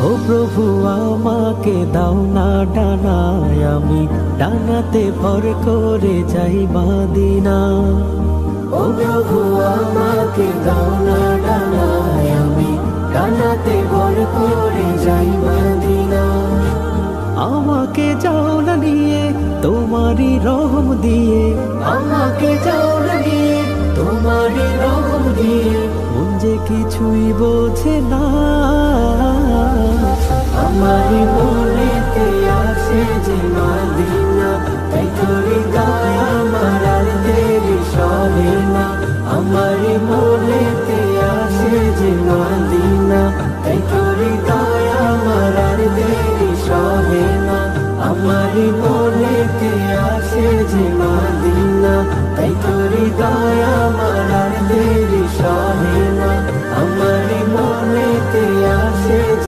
ও প্রভু আমাকে দাও না ডানায়, আমি ডানাতে ভর করে যাই মদিনা। ও প্রভু আমাকে দাও না ডানায়, আমি ডানাতে ভর করে যাই মদিনা। আমাকে যাও না নিয়ে তোমারই রহম দিয়ে, আমাকে যাও না নিয়ে তোমারই রহম দিয়ে, মন যে কিছুই বোঝে না। আমারই মনেতে আছে যে মদিনা, তাই তো হৃদয় আমার আর দেরি সহে না। আমারই মনেতে আছে যে মদিনা, তাই তো হৃদয় আমার আর দেরি সহে না। আমারই মনেতে আছে যে মদিনা, তাই তো হৃদয় আমার